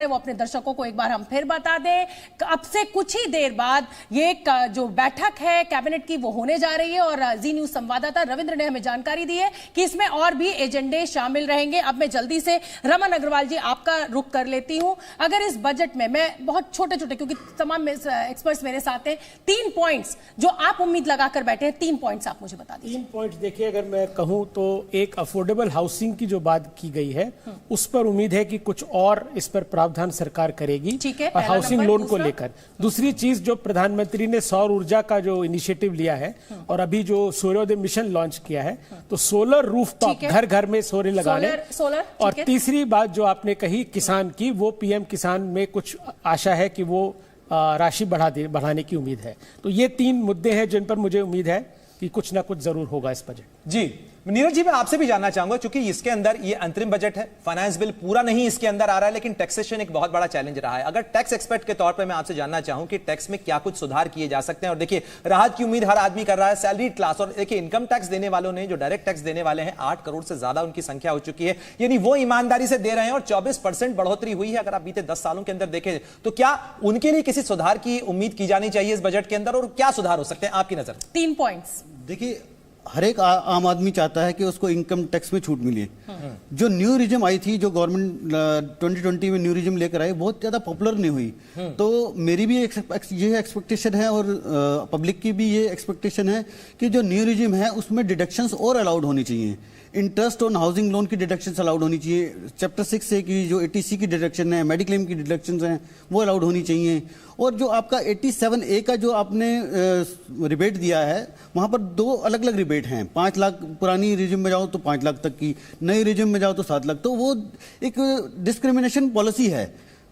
वो अपने दर्शकों को एक बार हम फिर बता दें, अब से कुछ ही देर बाद ये जो बैठक है कैबिनेट की वो होने जा रही है और जी न्यूज संवाददाता रविंद्र ने हमें जानकारी दी है कि इसमें और भी एजेंडे शामिल रहेंगे। अब मैं जल्दी से रमन अग्रवाल जी आपका रुख कर लेती हूं। अगर इस बजट में मैं बहुत छोटे छोटे, क्योंकि तमाम एक्सपर्ट्स मेरे साथ हैं, 3 पॉइंट्स जो आप उम्मीद लगाकर बैठे हैं, 3 पॉइंट्स आप मुझे बता दीजिए। 3 पॉइंट्स देखिए, अगर मैं कहूं तो एक अफोर्डेबल हाउसिंग की जो बात की गई है उस पर उम्मीद है कि कुछ और इस पर प्रावधान सरकार करेगी, ठीक है, और हाउसिंग लोन को लेकर। दूसरी चीज जो प्रधानमंत्री ने सौर ऊर्जा का जो इनिशिएटिव लिया है और अभी जो सूर्योदय मिशन लॉन्च किया है, तो सोलर रूफटॉप घर घर में सौर लगाने। और तीसरी बात जो आपने कही किसान की, वो पीएम किसान में कुछ आशा है कि वो राशि बढ़ाने की उम्मीद है। तो ये 3 मुद्दे हैं जिन पर मुझे उम्मीद है कि कुछ ना कुछ जरूर होगा इस बजट। जी नीरज जी, मैं आपसे भी जानना चाहूंगा, क्योंकि इसके अंदर ये अंतरिम बजट है, फाइनेंस बिल पूरा नहीं इसके अंदर आ रहा है, लेकिन टैक्सेशन एक बहुत बड़ा चैलेंज रहा है। अगर टैक्स एक्सपर्ट के तौर पे मैं आपसे जानना चाहूं कि टैक्स में क्या कुछ सुधार किए जा सकते हैं। और देखिए, राहत की उम्मीद हर आदमी कर रहा है, सैलरी क्लास। और देखिए, इनकम टैक्स देने वालों ने, जो डायरेक्ट टैक्स देने वाले हैं, 8 करोड़ से ज्यादा उनकी संख्या हो चुकी है, यानी वो ईमानदारी से दे रहे हैं और 24% बढ़ोतरी हुई है अगर आप बीते 10 सालों के अंदर देखें। तो क्या उनके लिए किसी सुधार की उम्मीद की जानी चाहिए इस बजट के अंदर, और क्या सुधार हो सकते हैं आपकी नजर? 3 पॉइंट्स। देखिए, हर एक आम आदमी चाहता है कि उसको इनकम टैक्स में छूट मिले। जो न्यू रिजिम आई थी, जो गवर्नमेंट 2020 में न्यू रिजिम लेकर आई, बहुत ज्यादा पॉपुलर नहीं हुई। तो मेरी भी ये एक्सपेक्टेशन है और पब्लिक की भी ये एक्सपेक्टेशन है कि जो न्यू रिजिम है उसमें डिडक्शंस और अलाउड होनी चाहिए। इंटरेस्ट ऑन हाउसिंग लोन की डिडक्शंस अलाउड होनी चाहिए। चैप्टर 6 से की जो 80C की डिडक्शन है, मेडिक्लेम की डिडक्शंस हैं, वो अलाउड होनी चाहिए। और जो आपका 87A का जो आपने रिबेट दिया है, वहाँ पर 2 अलग अलग रिबेट हैं। 5 लाख पुरानी रिजिम में जाओ तो 5 लाख तक की, नई रिजिम में जाओ तो 7 लाख। तो वो एक डिस्क्रिमिनेशन पॉलिसी है,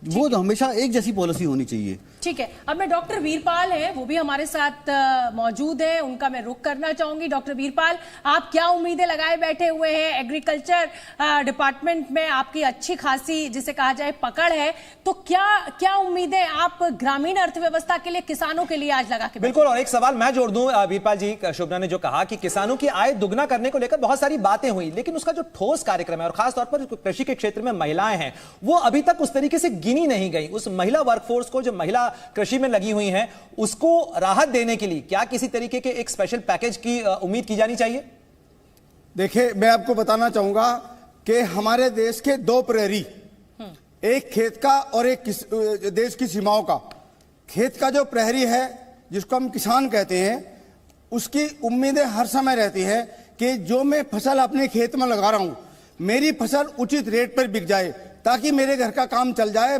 वो तो हमेशा एक जैसी पॉलिसी होनी चाहिए। ठीक है, अब मैं डॉक्टर वीरपाल हैं, वो भी हमारे साथ मौजूद हैं, उनका मैं रुख करना चाहूंगी। डॉक्टर वीरपाल, आप क्या उम्मीदें लगाए बैठे हुए हैं? एग्रीकल्चर डिपार्टमेंट में आपकी अच्छी खासी, जिसे कहा जाए, पकड़ है, तो क्या उम्मीदें आप ग्रामीण अर्थव्यवस्था के लिए, किसानों के लिए आज लगा के? बिल्कुल, और एक सवाल मैं जोड़ दूं वीरपाल जी, शोभना ने जो कहा कि किसानों की आय दुगना करने को लेकर बहुत सारी बातें हुई, लेकिन उसका जो ठोस कार्यक्रम है, और खासतौर पर कृषि के क्षेत्र में महिलाएं हैं, वो अभी तक उस तरीके से गिनी नहीं गई। उस महिला वर्कफोर्स को, जो महिला कृषि में लगी हुई हैं, उसको राहत देने के लिए क्या किसी तरीके के एक स्पेशल पैकेज की उम्मीद की जानी चाहिए? देखिए, मैं आपको बताना चाहूंगा कि हमारे देश के 2 प्रहरी, एक खेत का और एक देश की सीमाओं का। खेत का जो प्रहरी है, जिसको हम किसान कहते हैं, उसकी उम्मीदें हर समय रहती है कि जो मैं फसल अपने खेत में लगा रहा हूं, मेरी फसल उचित रेट पर बिक जाए, ताकि मेरे घर का काम चल जाए,